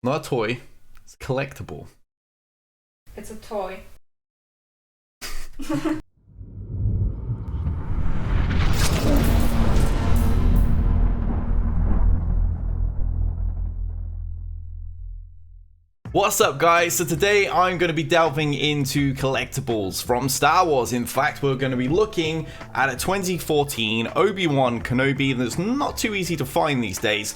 Not a toy. It's collectible. It's a toy. What's up, guys? So today I'm going to be delving into collectibles from Star Wars. In fact, we're going to be looking at a 2014 Obi-Wan Kenobi that's not too easy to find these days.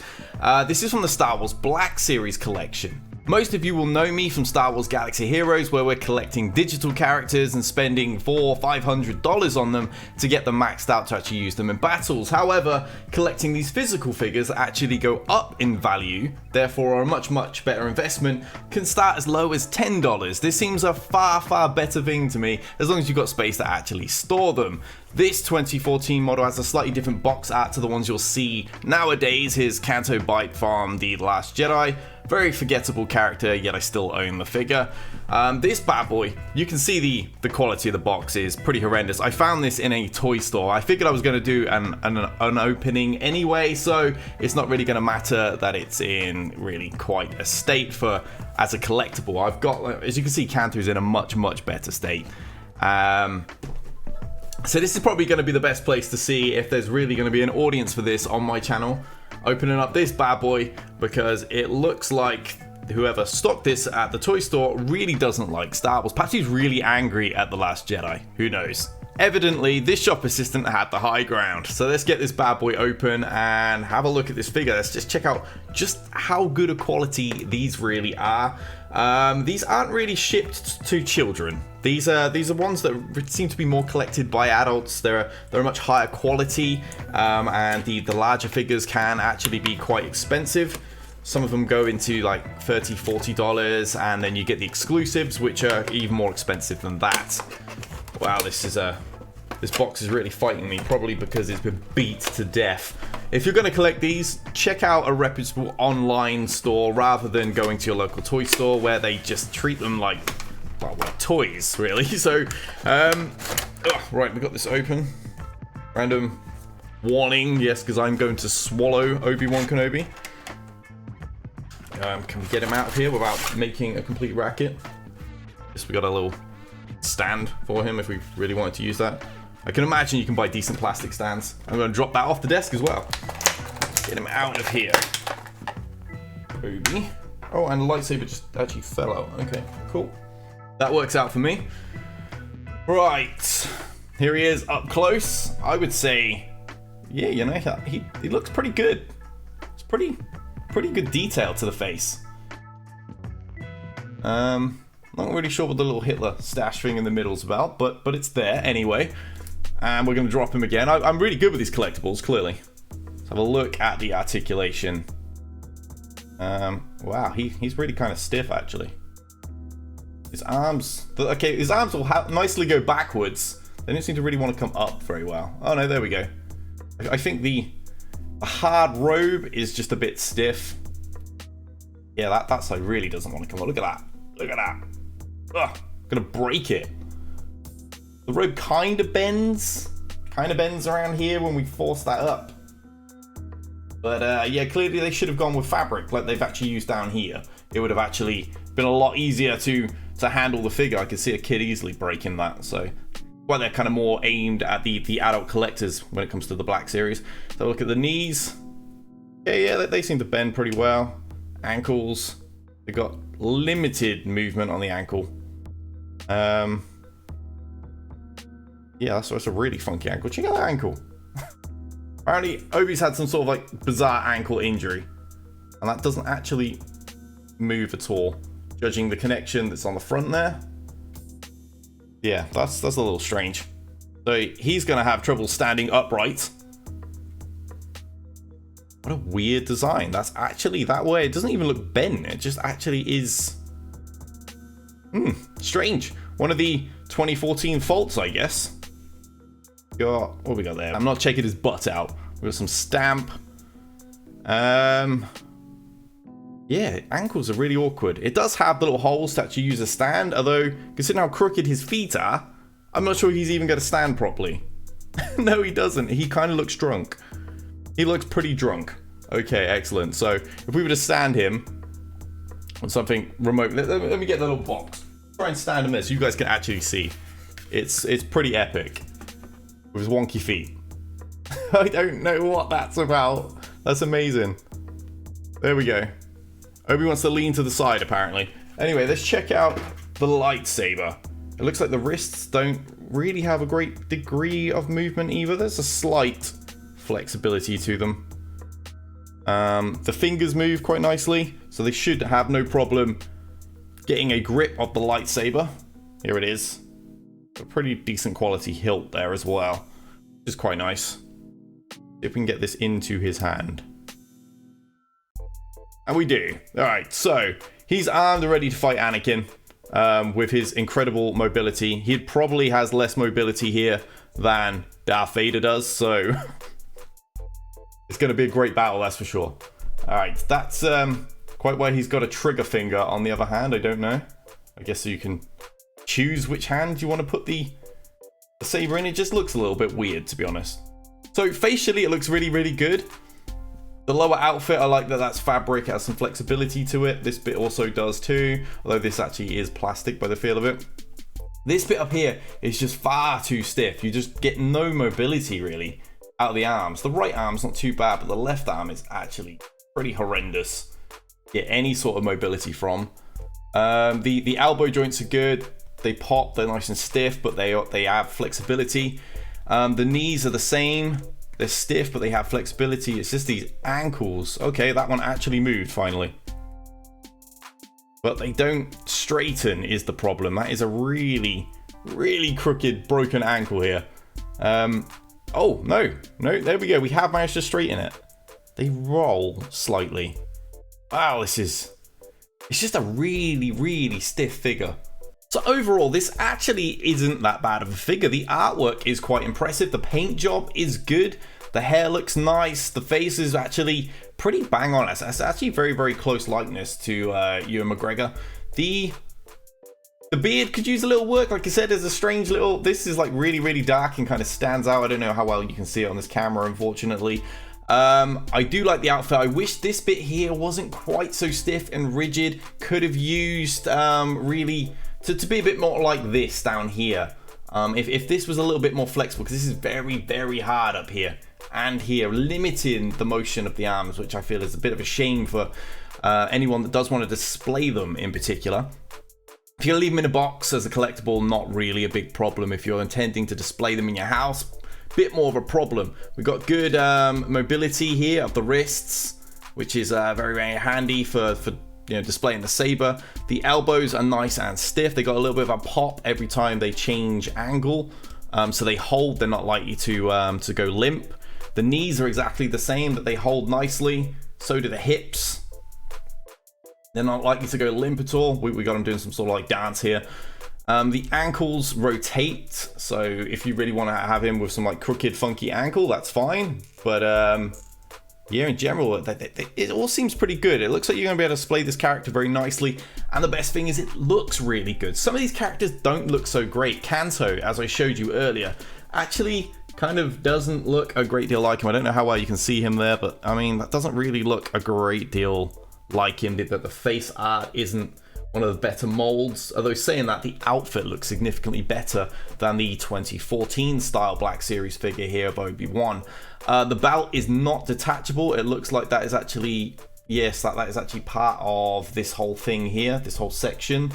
This is from the Star Wars Black Series collection. Most of you will know me from Star Wars Galaxy Heroes, where we're collecting digital characters and spending $400 or $500 on them to get them maxed out to actually use them in battles. However, collecting these physical figures actually go up in value, therefore are a much better investment, can start as low as $10. This seems a far better thing to me, as long as you've got space to actually store them. This 2014 model has a slightly different box art to the ones you'll see nowadays. Here's Canto Bight from The Last Jedi. Very forgettable character, yet I still own the figure. This bad boy, you can see the quality of the box is pretty horrendous. I found this in a toy store. I figured I was going to do an opening anyway, so it's not really going to matter that it's in really quite a state for as a collectible. I've got, as you can see, Canto's in a much better state. So this is probably going to be the best place to see if there's really going to be an audience for this on my channel. Opening up this bad boy, because it looks like whoever stocked this at the toy store really doesn't like Star Wars. Perhaps he's really angry at The Last Jedi. Who knows? Evidently, this shop assistant had the high ground. So let's get this bad boy open and have a look at this figure. Let's just check out just how good a quality these really are. These aren't really shipped to children. These are ones that seem to be more collected by adults. They're a much higher quality, and the larger figures can actually be quite expensive. Some of them go into like $30, $40, and then you get the exclusives, which are even more expensive than that. Wow, this box is really fighting me, probably because it's been beat to death. If you're going to collect these, check out a reputable online store rather than going to your local toy store where they just treat them like toys, really. So, right, we got this open. Random warning, yes, because I'm going to swallow Obi-Wan Kenobi. Can we get him out of here without making a complete racket? Yes, we got a little stand for him if we really wanted to use that. I can imagine you can buy decent plastic stands. I'm going to drop that off the desk as well. Get him out of here. Obi. Oh, and the lightsaber just actually fell out. Okay, cool. That works out for me. Right. Here he is up close. I would say, yeah, you know, he looks pretty good. It's pretty good detail to the face. Not really sure what the little Hitler stash thing in the middle's about, but it's there anyway. And we're going to drop him again. I'm really good with these collectibles, clearly. Let's have a look at the articulation. Wow, he's really kind of stiff, actually. His arms... Okay, his arms will nicely go backwards. They don't seem to really want to come up very well. Oh, no, there we go. I think the hard robe is just a bit stiff. Yeah, that side really doesn't want to come up. Look at that. Look at that. Ugh, gonna break it. The robe kind of bends around here when we force that up. But yeah, clearly they should have gone with fabric like they've actually used down here. It would have actually been a lot easier to handle the figure. I could see a kid easily breaking that. So, well, they're kind of more aimed at the adult collectors when it comes to the Black Series. So look at the knees. Yeah, they seem to bend pretty well. Ankles, they've got limited movement on the ankle. Yeah, that's a really funky ankle. Check out that ankle. Apparently, Obi's had some sort of like bizarre ankle injury, and that doesn't actually move at all. Judging the connection that's on the front there. Yeah, that's a little strange. So he's gonna have trouble standing upright. What a weird design. That's actually that way. It doesn't even look bent. It just actually is. Strange. One of the 2014 faults, I guess. What we got there? I'm not checking his butt out. We got some stamp. Yeah, ankles are really awkward. It does have little holes to actually use a stand, although considering how crooked his feet are, I'm not sure he's even going to stand properly. No, he doesn't. He kind of looks drunk. He looks pretty drunk. Okay, excellent. So if we were to stand him, on something remote. Let me get the little box. Try and stand in this. You guys can actually see. It's pretty epic. With his wonky feet. I don't know what that's about. That's amazing. There we go. Obi wants to lean to the side, apparently. Anyway, let's check out the lightsaber. It looks like the wrists don't really have a great degree of movement either. There's a slight flexibility to them. The fingers move quite nicely, so they should have no problem getting a grip of the lightsaber. Here it is. A pretty decent quality hilt there as well, which is quite nice. If we can get this into his hand. And we do. Alright, so he's armed and ready to fight Anakin with his incredible mobility. He probably has less mobility here than Darth Vader does, so it's going to be a great battle, that's for sure. Alright, that's quite why he's got a trigger finger on the other hand, I don't know. I guess so you can choose which hand you want to put the saber in. It just looks a little bit weird, to be honest. So facially, it looks really, really good. The lower outfit, I like that that's fabric, it has some flexibility to it. This bit also does too, although this actually is plastic by the feel of it. This bit up here is just far too stiff. You just get no mobility, really, out of the arms. The right arm's not too bad, but the left arm is actually pretty horrendous. Get any sort of mobility from. The elbow joints are good. They pop, they're nice and stiff, but they have flexibility. The knees are the same. They're stiff, but they have flexibility. It's just these ankles. Okay, that one actually moved, finally. But they don't straighten is the problem. That is a really, really crooked, broken ankle here. Oh, no. No, there we go. We have managed to straighten it. They roll slightly. Wow, it's just a really, really stiff figure. So overall, this actually isn't that bad of a figure. The artwork is quite impressive. The paint job is good. The hair looks nice. The face is actually pretty bang on. It's actually very, very close likeness to Ewan McGregor. The beard could use a little work. Like I said, there's a strange little... This is like really, really dark and kind of stands out. I don't know how well you can see it on this camera, unfortunately. I do like the outfit. I wish this bit here wasn't quite so stiff and rigid. Could have used really... To be a bit more like this down here. If this was a little bit more flexible, because this is very, very hard up here and here, limiting the motion of the arms, which I feel is a bit of a shame for anyone that does want to display them in particular. If you're leaving them in a box as a collectible, not really a big problem. If you're intending to display them in your house, bit more of a problem. We've got good mobility here of the wrists, which is very, very handy for displaying the saber. The elbows are nice and stiff. They got a little bit of a pop every time they change angle, so they hold. They're not likely to go limp. The knees are exactly the same, that they hold nicely. So do the hips. They're not likely to go limp at all. We got them doing some sort of like dance here. The ankles rotate, so if you really want to have him with some like crooked, funky ankle, that's fine. But yeah, in general, it all seems pretty good. It looks like you're going to be able to display this character very nicely. And the best thing is it looks really good. Some of these characters don't look so great. Kanto, as I showed you earlier, actually kind of doesn't look a great deal like him. I don't know how well you can see him there, but I mean, that doesn't really look a great deal like him. That the face art isn't one of the better molds. Although saying that, the outfit looks significantly better than the 2014 style Black Series figure here of Obi-Wan. The belt is not detachable. It looks like that is actually, yes, that is actually part of this whole thing here, this whole section.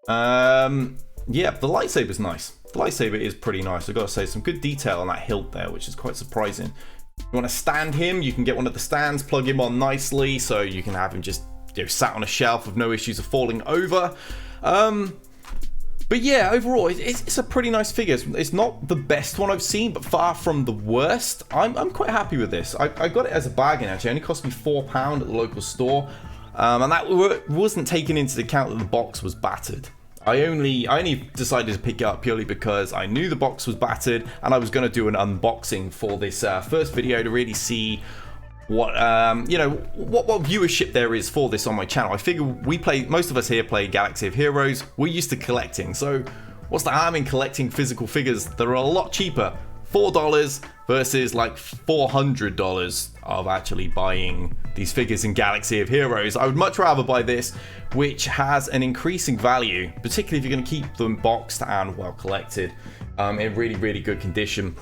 Yeah, the lightsaber's nice. The lightsaber is pretty nice. I've got to say, some good detail on that hilt there, which is quite surprising. You want to stand him, you can get one of the stands, plug him on nicely, so you can have him just sat on a shelf with no issues of falling over. But yeah, overall, it's a pretty nice figure. It's not the best one I've seen, but far from the worst. I'm quite happy with this. I got it as a bargain, actually. It only cost me £4 at the local store. And that wasn't taken into account that the box was battered. I only decided to pick it up purely because I knew the box was battered, and I was going to do an unboxing for this first video to really see what what viewership there is for this on my channel. I figure most of us here play Galaxy of Heroes. We're used to collecting, so what's the harm in collecting physical figures that are a lot cheaper? $4 versus like $400 of actually buying these figures in Galaxy of Heroes. I would much rather buy this, which has an increasing value, particularly if you're going to keep them boxed and well collected, in really, really good condition.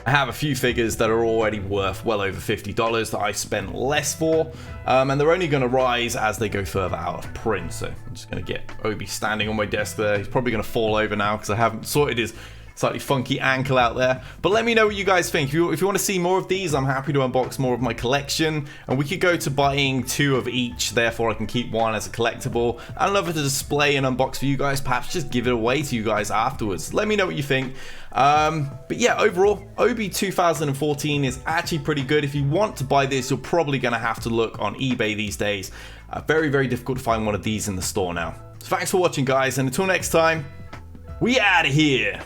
I have a few figures that are already worth well over $50 that I spent less for, and they're only going to rise as they go further out of print. So I'm just going to get Obi standing on my desk there. He's probably going to fall over now because I haven't sorted his slightly funky ankle out there. But let me know what you guys think. If you want to see more of these, I'm happy to unbox more of my collection, and we could go to buying 2 of each, therefore I can keep 1 as a collectible. I'd love it to display and unbox for you guys, perhaps just give it away to you guys afterwards. Let me know what you think. But yeah, overall, Obi 2014 is actually pretty good. If you want to buy this, you're probably going to have to look on eBay these days. Very, very difficult to find one of these in the store now. So thanks for watching, guys, and until next time, we out of here.